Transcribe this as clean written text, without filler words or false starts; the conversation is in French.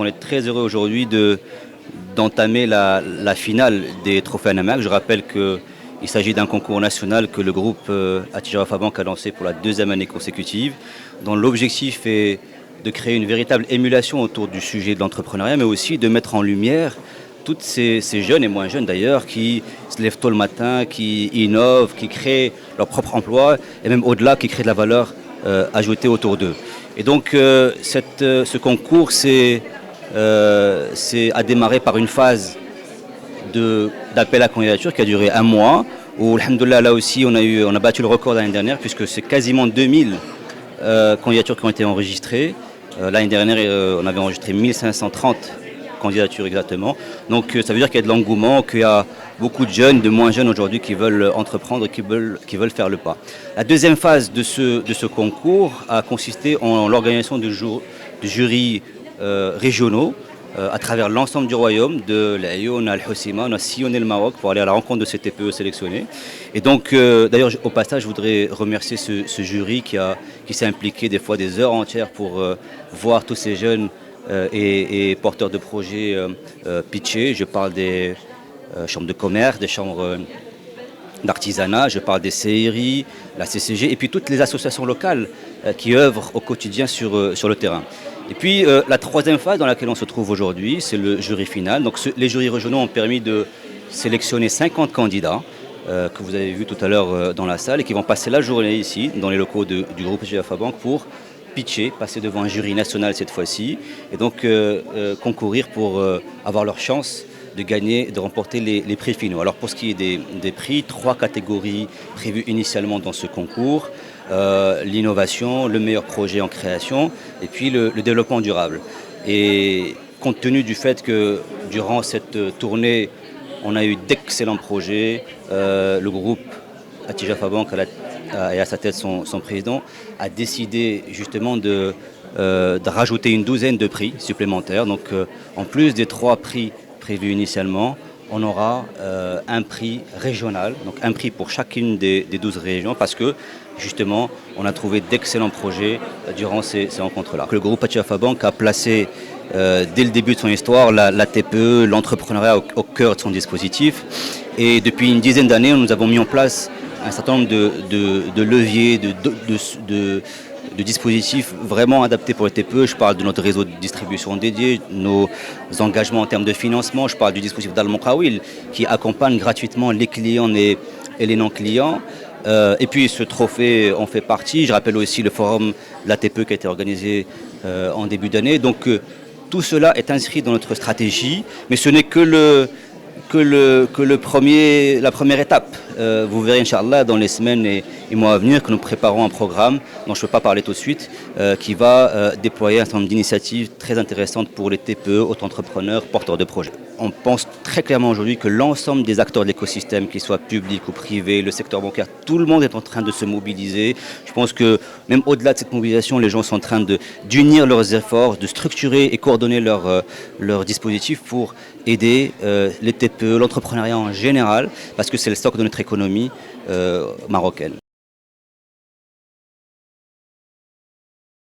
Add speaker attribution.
Speaker 1: est très heureux aujourd'hui d'entamer la finale des trophées Anamak. Je rappelle qu'il s'agit d'un concours national que le groupe Attijara Fabank a lancé pour la deuxième année consécutive, dont l'objectif est de créer une véritable émulation autour du sujet de l'entrepreneuriat, mais aussi de mettre en lumière toutes ces jeunes et moins jeunes d'ailleurs qui se lèvent tôt le matin, qui innovent, qui créent leur propre emploi et même au-delà qui créent de la valeur ajoutée autour d'eux. Et donc ce concours a démarré par une phase d'appel à candidature qui a duré un mois, où alhamdoulilah là aussi on a battu le record l'année dernière puisque c'est quasiment 2000 candidatures qui ont été enregistrées. L'année dernière on avait enregistré 1530 candidatures exactement. Donc ça veut dire qu'il y a de l'engouement, qu'il y a beaucoup de jeunes, de moins jeunes aujourd'hui qui veulent entreprendre, qui veulent faire le pas. La deuxième phase de ce concours a consisté en l'organisation de jurys régionaux à travers l'ensemble du royaume, de l'Ayoun à Al-Hossima. On a sillonné le Maroc pour aller à la rencontre de ces TPE sélectionnés. Et donc, d'ailleurs, au passage, je voudrais remercier ce jury qui s'est impliqué des fois des heures entières pour voir tous ces jeunes et porteurs de projets pitchés. Je parle des chambres de commerce, des chambres d'artisanat, je parle des CRI, la CCG et puis toutes les associations locales qui œuvrent au quotidien sur le terrain. Et puis la troisième phase dans laquelle on se trouve aujourd'hui, c'est le jury final. Donc les jurys régionaux ont permis de sélectionner 50 candidats que vous avez vus tout à l'heure dans la salle et qui vont passer la journée ici, dans les locaux du groupe Attijara Fabank pour pitcher, passer devant un jury national cette fois-ci et donc concourir pour avoir leur chance de gagner, de remporter les prix finaux. Alors pour ce qui est des prix, 3 catégories prévues initialement dans ce concours. L'innovation, le meilleur projet en création et puis le développement durable. Et compte tenu du fait que durant cette tournée, on a eu d'excellents projets, le groupe Attijara Fabank et à sa tête son président a décidé justement de rajouter une douzaine de prix supplémentaires. Donc en plus des 3 prix prévus initialement, on aura un prix régional, donc un prix pour chacune des 12 régions parce que justement on a trouvé d'excellents projets durant ces rencontres-là. Le groupe Attijara Fabank a placé dès le début de son histoire la TPE, l'entrepreneuriat au cœur de son dispositif et depuis une dizaine d'années nous avons mis en place un certain nombre de leviers, de dispositifs vraiment adaptés pour les TPE. Je parle de notre réseau de distribution dédié, nos engagements en termes de financement. Je parle du dispositif d'Al-Muqawil qui accompagne gratuitement les clients et les non-clients. Et puis ce trophée en fait partie. Je rappelle aussi le forum de la TPE qui a été organisé en début d'année. Donc tout cela est inscrit dans notre stratégie, mais ce n'est que la première étape. Vous verrez, Inch'Allah, dans les semaines et mois à venir, que nous préparons un programme dont je ne peux pas parler tout de suite, qui va déployer un certain nombre d'initiatives très intéressantes pour les TPE, auto-entrepreneurs, porteurs de projets. On pense très clairement aujourd'hui que l'ensemble des acteurs de l'écosystème, qu'ils soient publics ou privés, le secteur bancaire, tout le monde est en train de se mobiliser. Je pense que même au-delà de cette mobilisation, les gens sont en train d'unir leurs efforts, de structurer et coordonner leurs dispositifs pour aider les TPE, l'entrepreneuriat en général, parce que c'est le socle de notre économie marocaine.